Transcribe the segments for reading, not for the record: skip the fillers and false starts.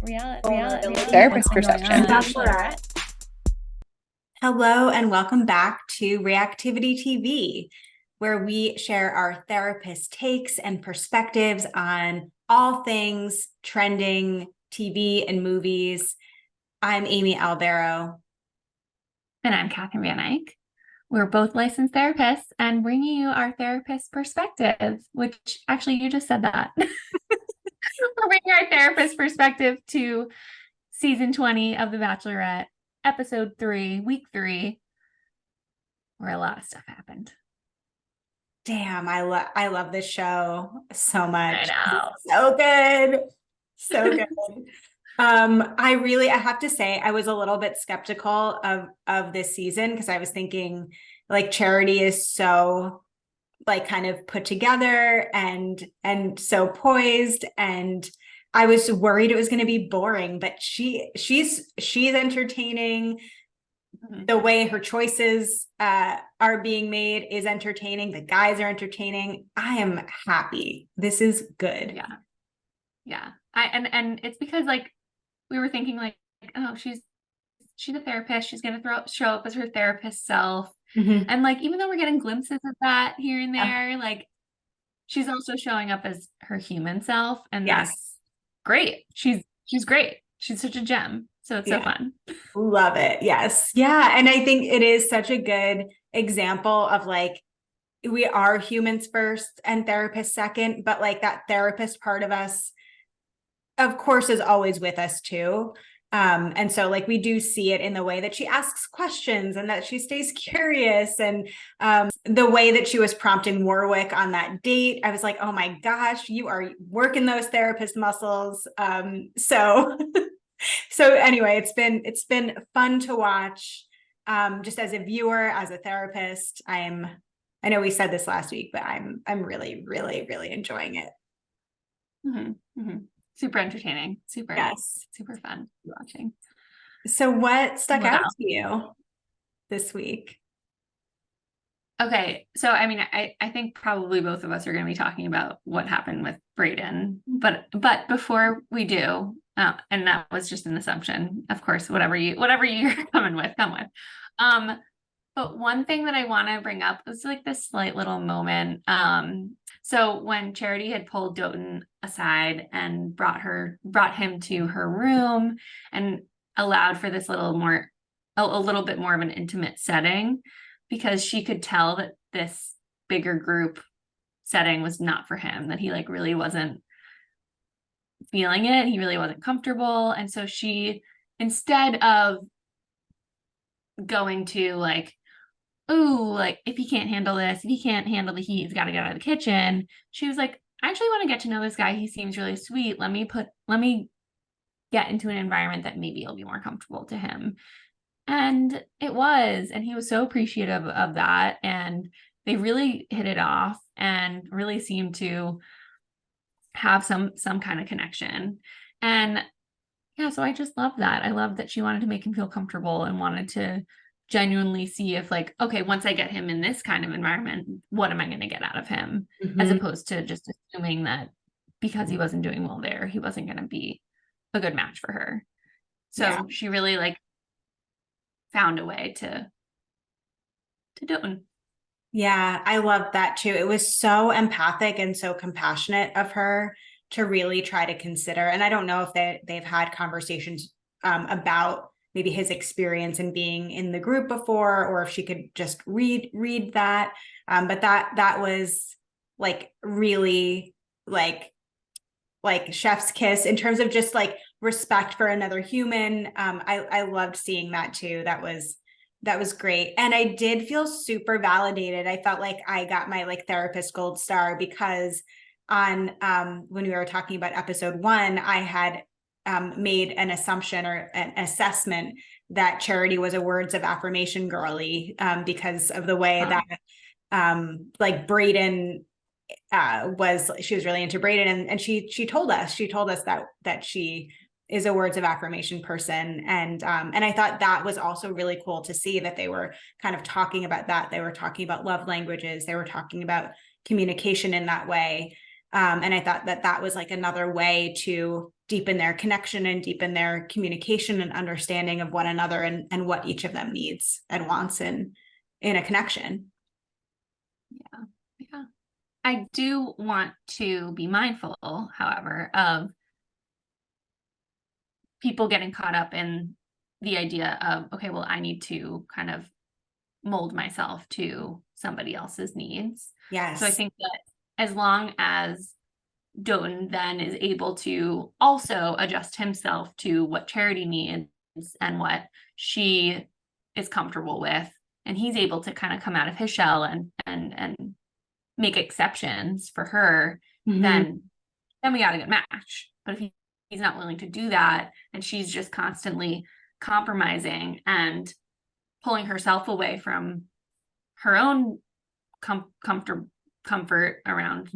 reality Therapist what's going perception. on. Bachelorette. Hello and welcome back to ReactivityTV, where we share our therapist takes and perspectives on all things trending TV and movies. I'm Amy Albero. And I'm Catherine Van Eyck. We're both licensed therapists and bringing you our therapist perspective, which actually you just said that. We're bringing our therapist perspective to season 20 of The Bachelorette, episode 3, week 3, where a lot of stuff happened. Damn, I love this show so much. I know. So good. So good. I have to say I was a little bit skeptical of this season because I was thinking like Charity is so like kind of put together and so poised, and I was worried it was going to be boring, but she's entertaining. Mm-hmm. The way her choices are being made is entertaining. The guys are entertaining. I am happy. This is good. Yeah. And it's because like we were thinking like, oh, she's a therapist. She's gonna show up as her therapist self. Mm-hmm. And like even though we're getting glimpses of that here and there, like she's also showing up as her human self, and that's great. She's great. She's such a gem. So it's so fun. Love it. Yes. Yeah. And I think it is such a good example of like, we are humans first and therapists second, but like that therapist part of us, of course, is always with us too. And so like we do see it in the way that she asks questions and that she stays curious, and the way that she was prompting Warwick on that date. I was like, oh my gosh, you are working those therapist muscles. So so anyway, it's been fun to watch. Just as a viewer, as a therapist, I know we said this last week, but I'm really, really, really enjoying it. Mm-hmm. Mm-hmm. Super entertaining. Super fun watching. So what stuck out to you this week? Okay, so I mean, I think probably both of us are going to be talking about what happened with Brayden, but before we do, and that was just an assumption, of course, whatever you're coming with, come with. But one thing that I want to bring up was like this slight little moment. So when Charity had pulled Dotun aside and brought him to her room and allowed for this a little bit more of an intimate setting, because she could tell that this bigger group setting was not for him, that he like really wasn't feeling it. He really wasn't comfortable. And so she, instead of going to like, ooh, like if he can't handle this, if he can't handle the heat, he's got to get out of the kitchen. She was like, I actually want to get to know this guy. He seems really sweet. Let me get into an environment that maybe will be more comfortable to him. And it was, and he was so appreciative of that. And they really hit it off and really seemed to have some kind of connection. And yeah, so I just love that. I love that she wanted to make him feel comfortable and wanted to genuinely see if like, okay, once I get him in this kind of environment, what am I going to get out of him? Mm-hmm. As opposed to just assuming that because he wasn't doing well there, he wasn't going to be a good match for her. So she really like found a way to do it. Yeah, I love that too. It was so empathic and so compassionate of her to really try to consider. And I don't know if they've had conversations about maybe his experience in being in the group before, or if she could just read that. But that was like really like chef's kiss in terms of just like respect for another human. I loved seeing that too. That was great. And I did feel super validated. I felt like I got my like therapist gold star because on when we were talking about episode 1, I had made an assumption or an assessment that Charity was a words of affirmation girly because of the way that like Brayden she was really into Brayden, and she told us that she is a words of affirmation person. And I thought that was also really cool to see that they were kind of talking about that. They were talking about love languages. They were talking about communication in that way. And I thought that was like another way to deepen their connection and deepen their communication and understanding of one another, and what each of them needs and wants in a connection. Yeah. I do want to be mindful, however, of people getting caught up in the idea of, okay, well, I need to kind of mold myself to somebody else's needs. Yes. So I think that as long as Dotun then is able to also adjust himself to what Charity needs and what she is comfortable with, and he's able to kind of come out of his shell and make exceptions for her, then we got a good match. But if he's not willing to do that, and she's just constantly compromising and pulling herself away from her own comfort around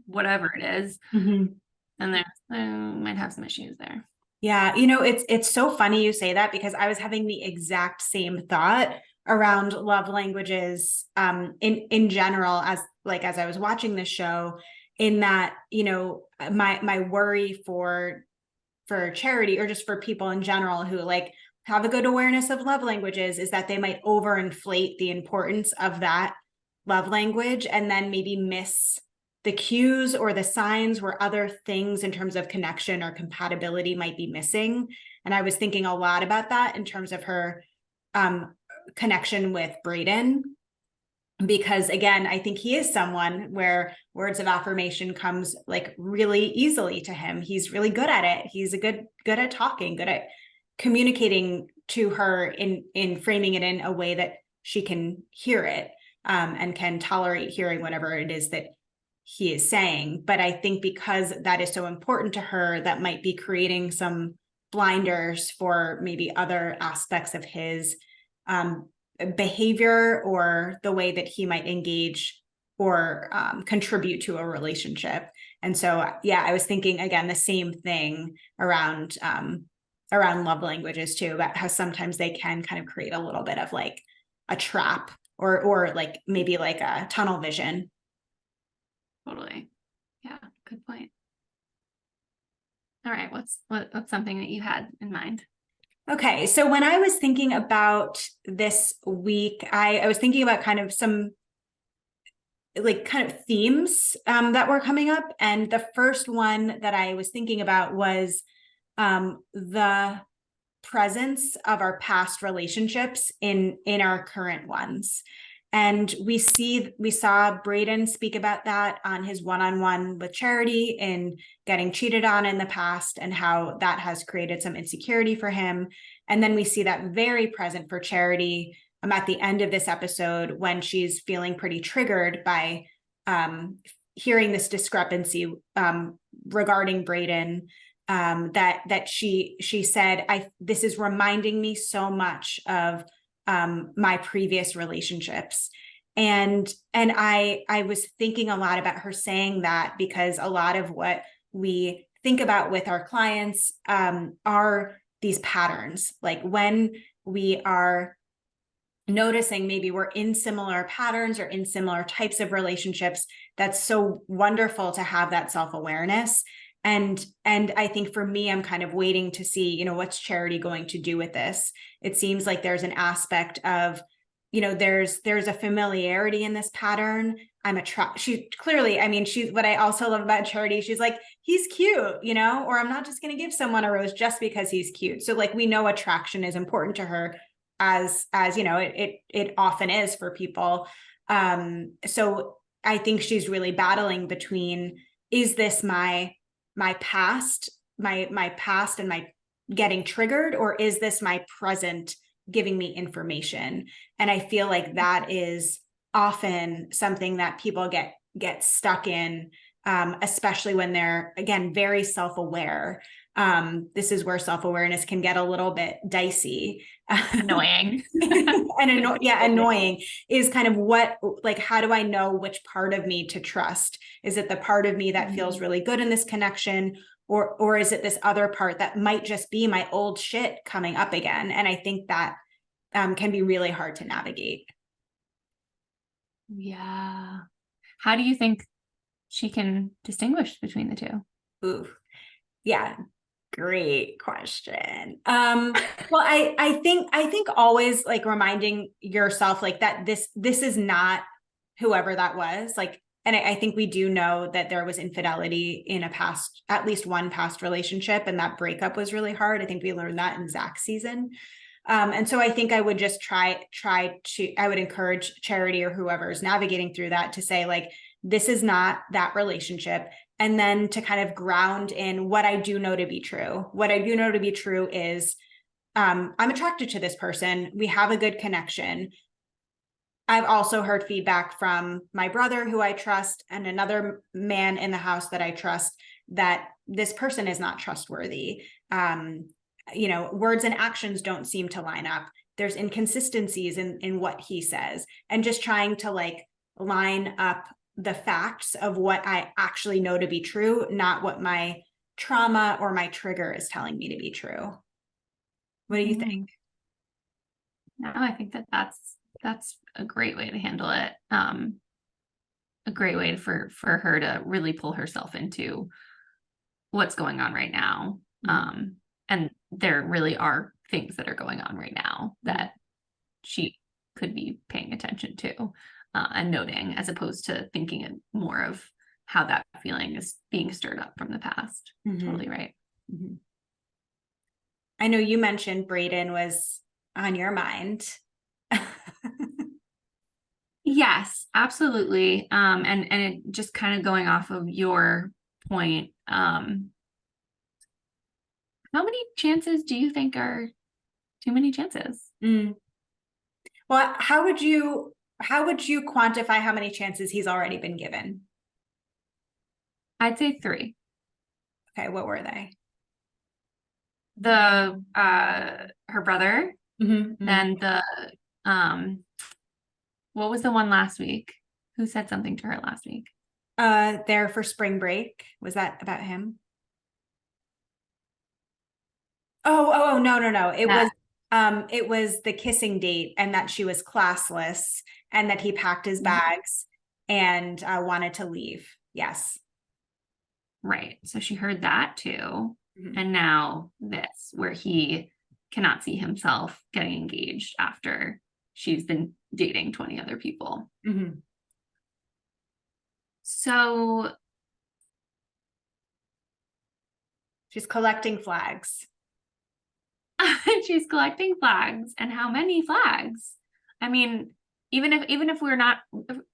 whatever it is, then there might have some issues there. Yeah, it's so funny you say that, because I was having the exact same thought around love languages in general, as I was watching this show, in that, my worry for Charity, or just for people in general who like have a good awareness of love languages, is that they might overinflate the importance of that love language and then maybe miss the cues or the signs where other things in terms of connection or compatibility might be missing. And I was thinking a lot about that in terms of her connection with Brayden, because again, I think he is someone where words of affirmation comes like really easily to him. He's really good at it. He's good at talking, good at communicating to her in framing it in a way that she can hear it, and can tolerate hearing whatever it is that he is saying. But I think because that is so important to her, that might be creating some blinders for maybe other aspects of his behavior, or the way that he might engage or contribute to a relationship. And so, yeah, I was thinking again the same thing around love languages too, about how sometimes they can kind of create a little bit of like a trap, or like maybe like a tunnel vision. Totally. Yeah, good point. All right, what's something that you had in mind? Okay, so when I was thinking about this week, I was thinking about kind of some like kind of themes that were coming up. And the first one that I was thinking about was the presence of our past relationships in our current ones. And we saw Brayden speak about that on his one-on-one with Charity, in getting cheated on in the past, and how that has created some insecurity for him. And then we see that very present for Charity at the end of this episode, when she's feeling pretty triggered by hearing this discrepancy regarding Brayden. That she said, this is reminding me so much of my previous relationships. And I was thinking a lot about her saying that, because a lot of what we think about with our clients are these patterns. Like when we are noticing maybe we're in similar patterns or in similar types of relationships, that's so wonderful to have that self-awareness. And I think for me, I'm kind of waiting to see, what's Charity going to do with this? It seems like there's an aspect of, there's a familiarity in this pattern. She clearly, what I also love about Charity, she's like, he's cute, or I'm not just going to give someone a rose just because he's cute. So like, we know attraction is important to her, as it often is for people. So I think she's really battling between, is this my past, my past and my getting triggered, or is this my present giving me information? And I feel like that is often something that people get stuck in, especially when they're, again, very self-aware. This is where self-awareness can get a little bit dicey. Annoying. Annoying is kind of how do I know which part of me to trust? Is it the part of me that feels really good in this connection? Or is it this other part that might just be my old shit coming up again? And I think that can be really hard to navigate. Yeah. How do you think she can distinguish between the two? Ooh, yeah. Great question. Well, I think always like reminding yourself like that this is not whoever that was. Like, and I think we do know that there was infidelity in a past, at least one past relationship, and that breakup was really hard. I think we learned that in Zach's season. And so I think I would just I would encourage Charity or whoever is navigating through that to say, like, this is not that relationship. And then to kind of ground in what I do know to be true. What I do know to be true is I'm attracted to this person. We have a good connection. I've also heard feedback from my brother, who I trust, and another man in the house that I trust, that this person is not trustworthy. Words and actions don't seem to line up. There's inconsistencies in what he says, and just trying to like line up the facts of what I actually know to be true, not what my trauma or my trigger is telling me to be true. What do you think? No, I think that's a great way to handle it. A great way for her to really pull herself into what's going on right now. And there really are things that are going on right now that she could be paying attention to and noting, as opposed to thinking more of how that feeling is being stirred up from the past. Totally right. I know you mentioned Brayden was on your mind. Yes, absolutely. And it just kind of going off of your point, how many chances do you think are too many chances? Well, how would you quantify how many chances he's already been given? I'd say 3. Okay, what were they? The her brother, then the what was the one last week? Who said something to her last week? There for spring break. Was that about him? Oh, no. It was the kissing date, and that she was classless, and that he packed his bags and wanted to leave. Yes. Right. So she heard that too. And now this, where he cannot see himself getting engaged after she's been dating 20 other people. So she's collecting flags. She's collecting flags. And how many flags? I mean, even if we're not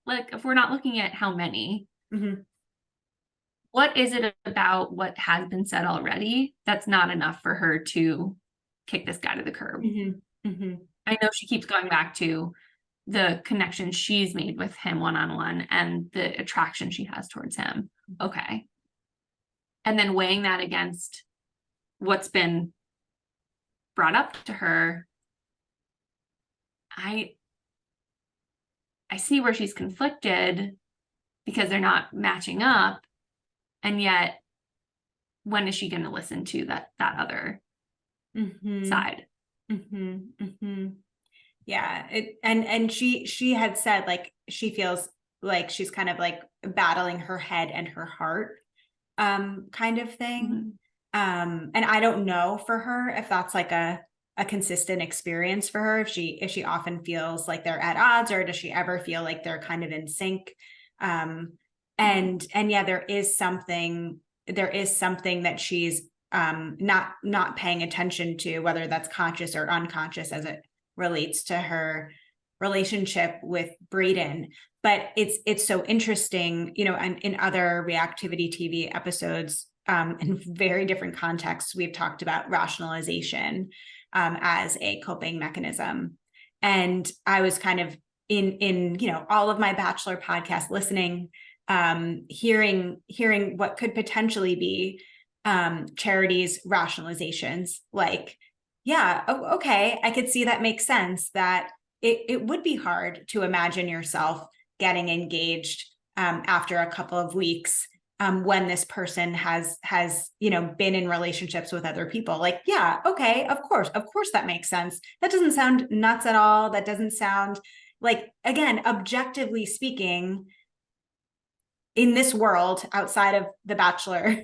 looking at how many, what is it about what has been said already that's not enough for her to kick this guy to the curb? I know she keeps going back to the connection she's made with him one-on-one and the attraction she has towards him. Okay. And then weighing that against what's been brought up to her, I see where she's conflicted because they're not matching up. And yet, when is she going to listen to that other side? Yeah. And she had said, like, she feels like she's kind of like battling her head and her heart, kind of thing. And I don't know for her if that's like a consistent experience for her, if she often feels like they're at odds, or does she ever feel like they're kind of in sync? And yeah, there is something that she's not paying attention to, whether that's conscious or unconscious, as it relates to her relationship with Brayden. But it's so interesting, and in other Reactivity TV episodes, in very different contexts, we've talked about rationalization as a coping mechanism. And I was kind of in all of my Bachelor podcast listening, hearing what could potentially be Charity's rationalizations, like, yeah, okay, I could see that makes sense, that it would be hard to imagine yourself getting engaged after a couple of weeks, when this person has been in relationships with other people. Like, yeah, okay, of course that makes sense. That doesn't sound nuts at all. That doesn't sound like, again, objectively speaking, in this world outside of The Bachelor,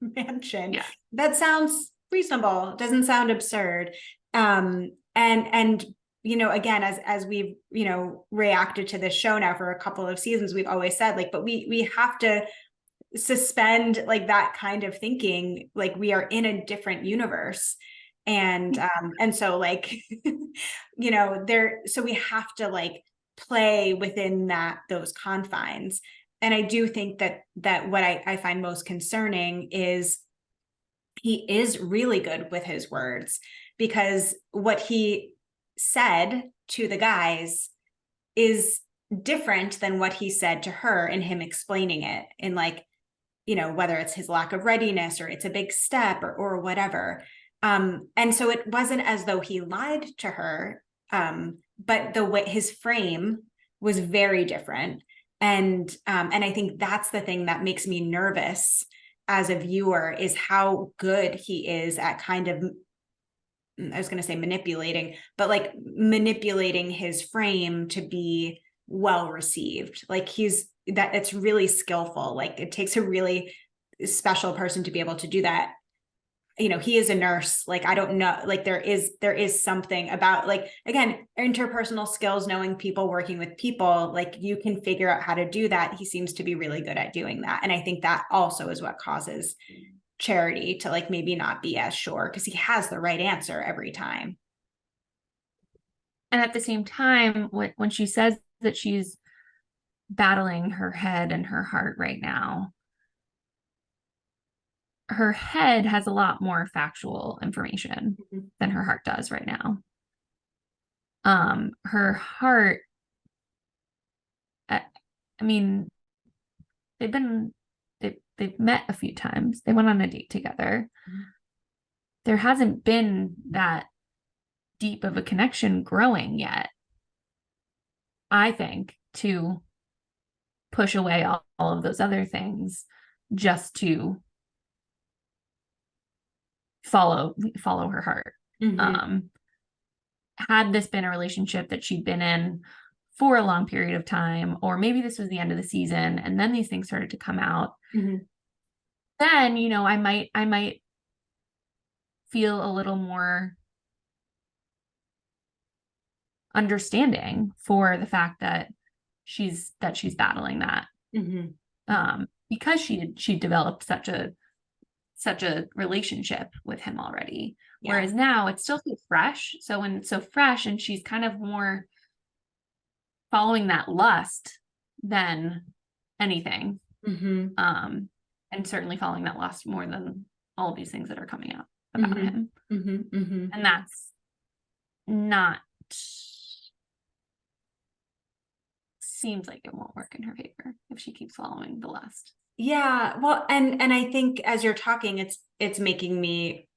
mansion. Yeah. That sounds reasonable. Doesn't sound absurd. And you know, again, as we've, you know, reacted to this show now for a couple of seasons, we've always said like, but we have to suspend like that kind of thinking, like we are in a different universe. And so like, you know, so we have to like play within those confines. And I do think that what I find most concerning is he is really good with his words, because what he said to the guys is different than what he said to her, and him explaining it in like, you know, whether it's his lack of readiness or it's a big step or whatever. And so it wasn't as though he lied to her, but the way his frame was very different. And I think that's the thing that makes me nervous as a viewer, is how good he is at kind of, I was going to say manipulating, but like manipulating his frame to be well received. Like it's really skillful. Like it takes a really special person to be able to do that. You know, he is a nurse. Like, I don't know, like there is something about, like, again, interpersonal skills, knowing people, working with people, like you can figure out how to do that. He seems to be really good at doing that. And I think that also is what causes Charity to like maybe not be as sure, because he has the right answer every time. And at the same time, when she says that she's battling her head and her heart right now, her head has a lot more factual information than her heart does right now. Her heart, I mean, they've met a few times. They went on a date together. There hasn't been that deep of a connection growing yet, I think, to push away all of those other things just to follow her heart. Had this been a relationship that she'd been in for a long period of time, or maybe this was the end of the season and then these things started to come out, then, you know, I might feel a little more understanding for the fact that she's battling that, because she developed such a relationship with him already. Yeah. Whereas now it's still so fresh. So when it's so fresh and she's kind of more following that lust than anything, and certainly following that lust more than all of these things that are coming out about him. And that's not, seems like it won't work in her favor if she keeps following the lust. Yeah, well, and I think as you're talking, it's making me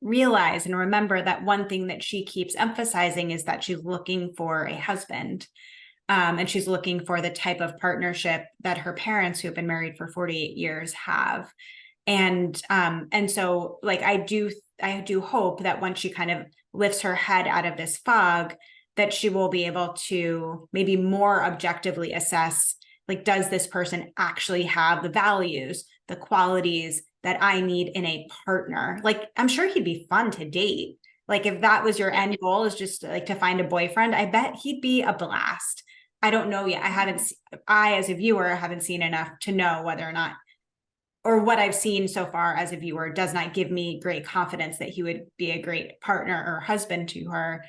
realize and remember that one thing that she keeps emphasizing is that she's looking for a husband, and she's looking for the type of partnership that her parents, who have been married for 48 years, have. And so like I do hope that once she kind of lifts her head out of this fog, that she will be able to maybe more objectively assess, like, does this person actually have the values, the qualities that I need in a partner? Like, I'm sure he'd be fun to date. Like, if that was your end goal, is just like to find a boyfriend, I bet he'd be a blast. I don't know yet. I, as a viewer, haven't seen enough to know whether or not, or what I've seen so far as a viewer does not give me great confidence that he would be a great partner or husband to her.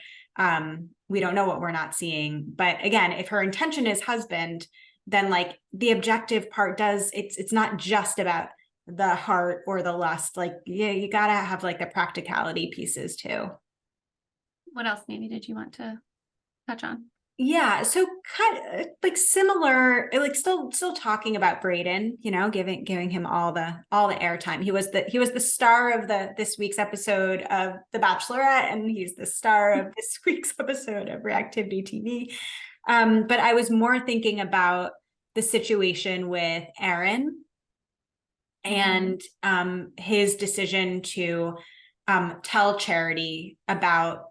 We don't know what we're not seeing. But again, if her intention is husband, then like the objective part it's not just about the heart or the lust. Like, yeah, you gotta have like the practicality pieces too. What else maybe did you want to touch on? Yeah, so kind of like similar, like still talking about Brayden, you know, giving him all the airtime. He was the star of this week's episode of The Bachelorette, and he's the star of this week's episode of ReactivityTV. But I was more thinking about the situation with Aaron and his decision to tell Charity about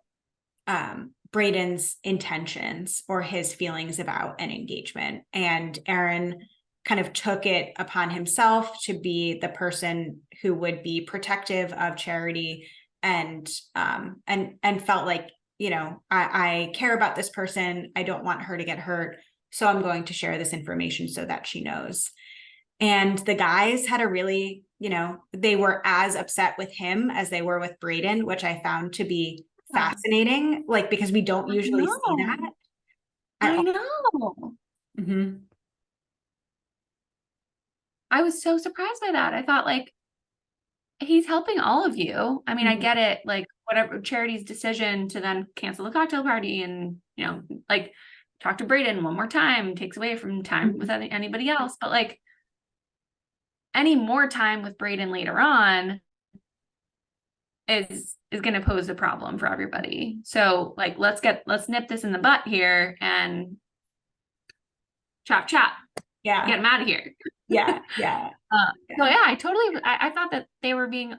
Brayden's intentions or his feelings about an engagement. And Aaron kind of took it upon himself to be the person who would be protective of Charity, and felt like, you know, I care about this person. I don't want her to get hurt. So I'm going to share this information so that she knows. And the guys had a really, you know, they were as upset with him as they were with Brayden, which I found to be fascinating, like, because we don't usually see that at I all. know. Mm-hmm. I was so surprised by that. I thought, like, he's helping all of you. I mean, I get it, like, whatever Charity's decision to then cancel the cocktail party and, you know, like, talk to Brayden one more time takes away from time with anybody else. But like, any more time with Brayden later on is going to pose a problem for everybody. So like, let's nip this in the butt here and chop. Yeah. Get him out of here. Yeah. So yeah, I thought that they were being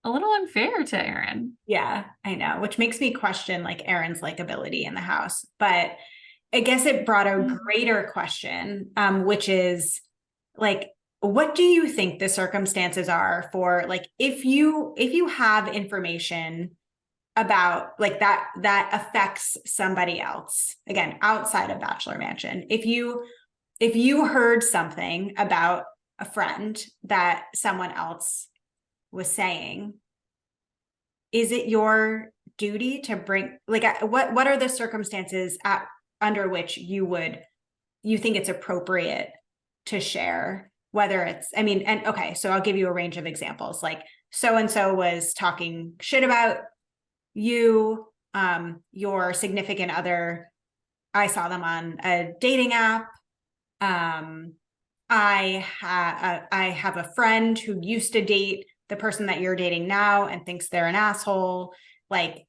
a little unfair to Aaron. Yeah, I know, which makes me question like Aaron's likability in the house. But I guess it brought a greater question, which is like, what do you think the circumstances are for, like, if you have information about like that affects somebody else, again, outside of Bachelor Mansion, if you heard something about a friend that someone else was saying, is it your duty to bring, like, what are the circumstances under which you think it's appropriate to share, whether it's, I mean, and okay, so I'll give you a range of examples, like so-and-so was talking shit about you, your significant other, I saw them on a dating app. I have a friend who used to date the person that you're dating now and thinks they're an asshole. Like,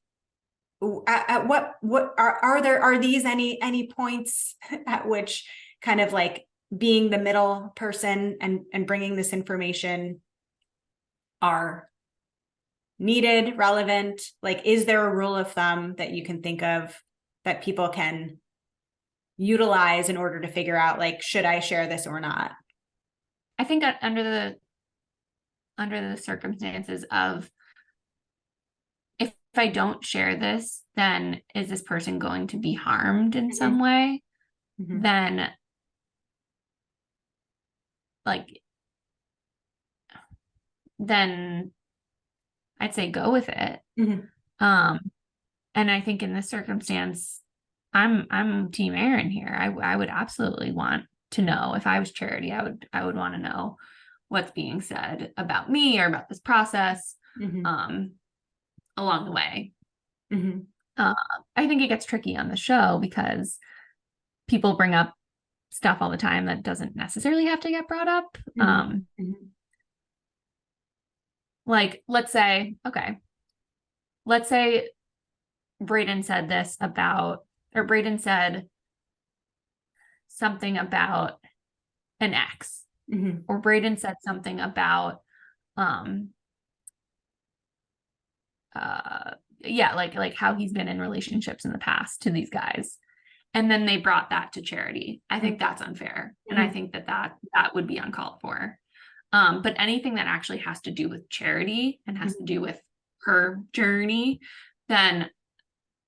at what are these any points at which kind of like being the middle person and bringing this information are needed, relevant? Like, is there a rule of thumb that you can think of that people can utilize in order to figure out, like, should I share this or not? I think under the circumstances of, if I don't share this, then is this person going to be harmed in some way? Then I'd say go with it. And I think in this circumstance, I'm team Aaron here. I would absolutely want to know. If I was Charity, I would want to know what's being said about me or about this process along the way. I think it gets tricky on the show because people bring up stuff all the time that doesn't necessarily have to get brought up. Like, let's say Brayden said this about, or Brayden said something about an ex, or Brayden said something about, like how he's been in relationships in the past to these guys. And then they brought that to Charity. I think that's unfair. And I think that would be uncalled for. But anything that actually has to do with Charity and has to do with her journey, then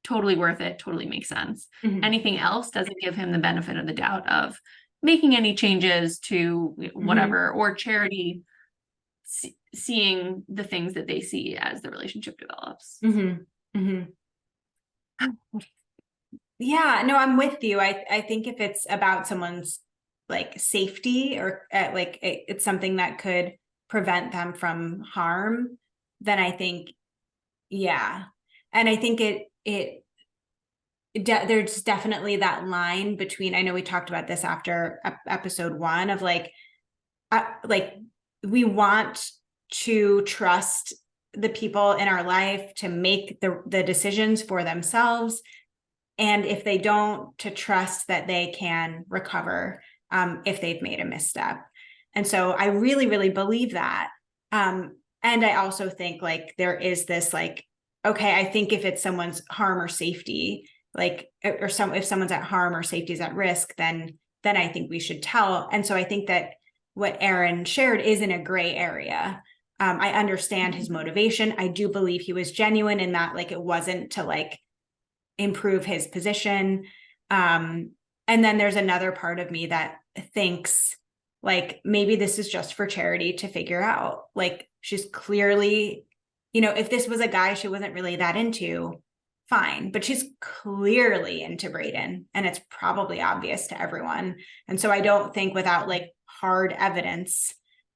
totally worth it, totally makes sense. Anything else doesn't give him the benefit of the doubt of making any changes to whatever, or Charity seeing the things that they see as the relationship develops. Yeah, no, I'm with you. I think if it's about someone's like safety, or like it's something that could prevent them from harm, then I think, yeah. And I think there's definitely that line between, I know we talked about this after episode 1 of like we want to trust the people in our life to make the decisions for themselves. And if they don't, to trust that they can recover if they've made a misstep. And so I really, really believe that. And I also think like there is this like, okay, I think if it's someone's harm or safety, like, if someone's at harm or safety is at risk, then then I think we should tell. And so I think that what Aaron shared is in a gray area. I understand his motivation. I do believe he was genuine in that, like, it wasn't to like improve his position. And then there's another part of me that thinks like, maybe this is just for Charity to figure out. Like, she's clearly, you know, if this was a guy she wasn't really that into, fine, but she's clearly into Brayden, and it's probably obvious to everyone. And so I don't think without like hard evidence,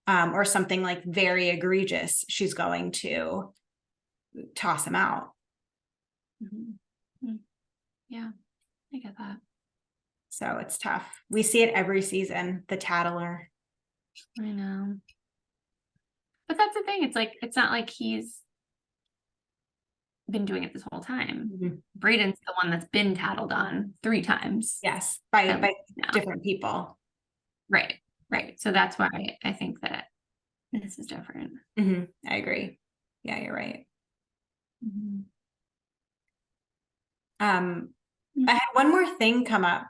or something like very egregious, she's going to toss him out. Mm-hmm. Yeah, I get that. So it's tough. We see it every season, the tattler. I know. But that's the thing. It's like, it's not like he's been doing it this whole time. Mm-hmm. Brayden's the one that's been tattled on 3 times. Yes, by different people. Right. So that's why I think that this is different. Mm-hmm. I agree. Yeah, you're right. Mm-hmm. I had one more thing come up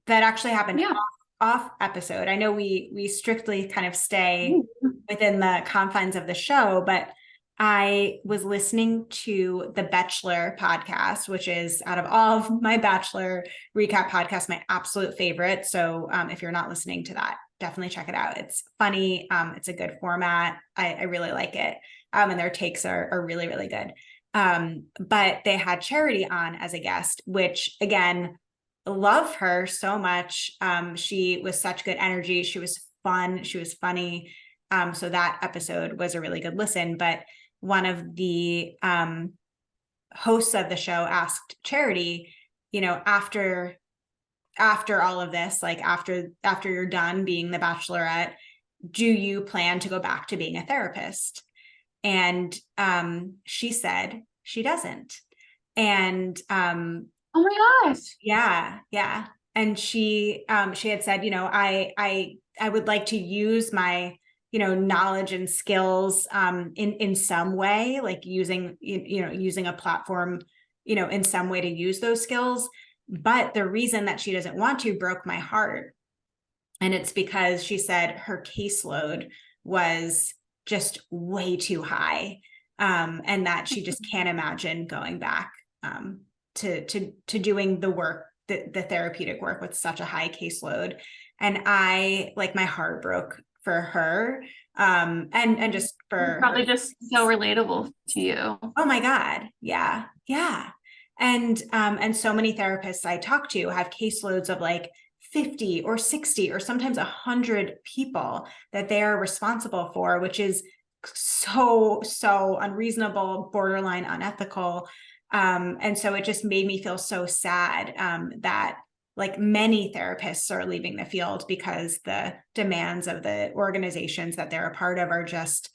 that actually happened Yeah. off episode. I know we strictly kind of stay within the confines of the show, but I was listening to the Bachelor podcast, which is, out of all of my Bachelor recap podcasts, my absolute favorite. So if you're not listening to that, definitely check it out. It's funny. It's a good format. I really like it. And their takes are really, really good. But they had Charity on as a guest, which, again, love her so much. She was such good energy. She was fun. She was funny. So that episode was a really good listen. But one of the hosts of the show asked Charity, you know, after all of this, like after you're done being the Bachelorette, do you plan to go back to being a therapist? And she said she doesn't. And oh my gosh. Yeah. And she had said, you know, I would like to use my, you know, knowledge and skills in some way, like using a platform, you know, in some way to use those skills. But the reason that she doesn't want to broke my heart. And it's because she said her caseload was just way too high. And that she just can't imagine going back to doing the work, the therapeutic work with such a high caseload. And my heart broke for her. And just for probably her. Just so relatable to you. Oh my God. Yeah. And so many therapists I talk to have caseloads of like 50 or 60 or sometimes 100 people that they are responsible for, which is so unreasonable, borderline unethical. And so it just made me feel so sad that like many therapists are leaving the field because the demands of the organizations that they're a part of are just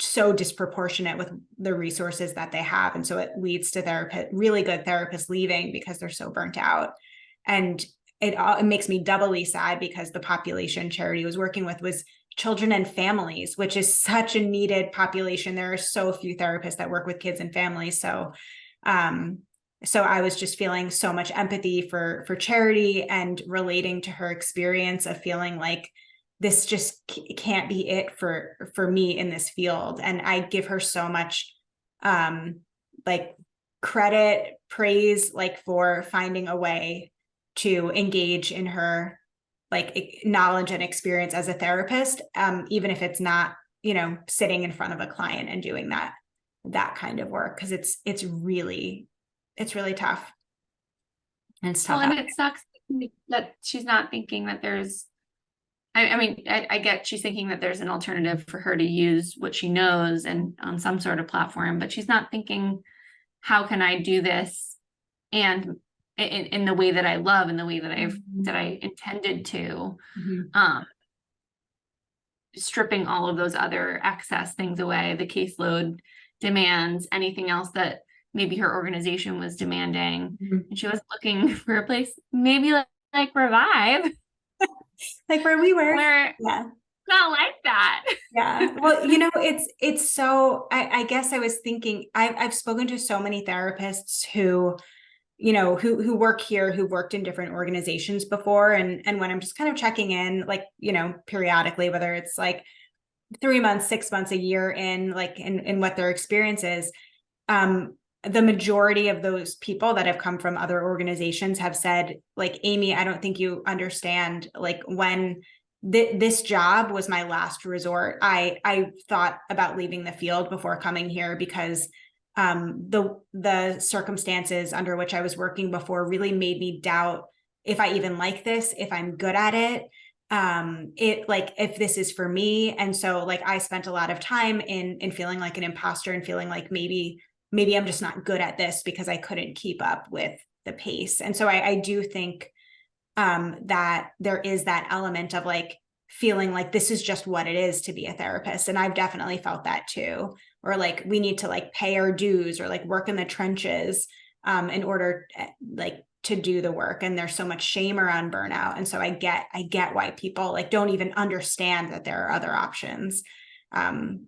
so disproportionate with the resources that they have. And so it leads to really good therapists leaving because they're so burnt out. And it makes me doubly sad because the population Charity was working with was children and families, which is such a needed population. There are so few therapists that work with kids and families. So I was just feeling so much empathy for Charity and relating to her experience of feeling like this just can't be it for me in this field. And I give her so much like credit, praise, like for finding a way to engage in her like knowledge and experience as a therapist, even if it's not, you know, sitting in front of a client and doing that kind of work, because it's really tough. And it's tough. Well, and it sucks that she's not thinking that there's, I mean, I get she's thinking that there's an alternative for her to use what she knows and on some sort of platform, but she's not thinking, how can I do this and in the way that I love and the way that I intended to, stripping all of those other excess things away, the caseload demands, anything else that maybe her organization was demanding. And she was looking for a place, maybe like Revive. Like where we were. Where not like that. Yeah. Well, you know, it's so, I guess I was thinking, I've spoken to so many therapists who, you know, who work here, who worked in different organizations before. And when I'm just kind of checking in, like, you know, periodically, whether it's like 3 months, 6 months, a year in, like in what their experience is, the majority of those people that have come from other organizations have said, like, Amy, I don't think you understand, like, when this job was my last resort. I thought about leaving the field before coming here because the circumstances under which I was working before really made me doubt if I even like this, if I'm good at it, it, like, if this is for me. And so, like, I spent a lot of time in feeling like an imposter and feeling like maybe I'm just not good at this because I couldn't keep up with the pace. And so I do think that there is that element of, like, feeling like this is just what it is to be a therapist. And I've definitely felt that too. Or like, we need to, like, pay our dues or, like, work in the trenches in order, like, to do the work. And there's so much shame around burnout. And so I get why people, like, don't even understand that there are other options.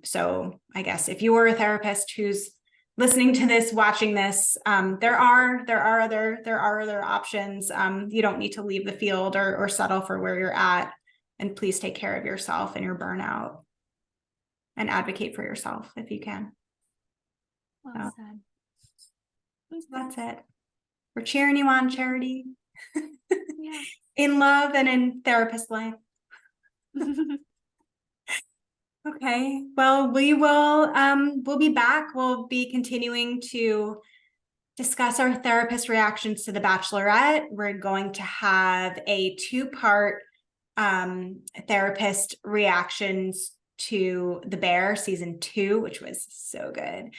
So I guess if you were a therapist who's listening to this, watching this, there are other options. You don't need to leave the field or settle for where you're at. And please take care of yourself and your burnout, and advocate for yourself if you can. Well said. That's it. We're cheering you on, Charity. Yeah. In love and in therapist life. Okay, well, we'll be back. We'll be continuing to discuss our therapist reactions to The Bachelorette. We're going to have a 2-part therapist reactions to The Bear season 2, which was so good.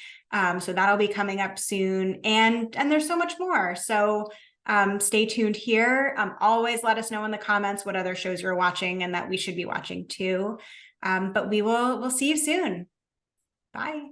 So that'll be coming up soon, and there's so much more. So stay tuned here. Always let us know in the comments what other shows you're watching and that we should be watching too. But we'll see you soon. Bye.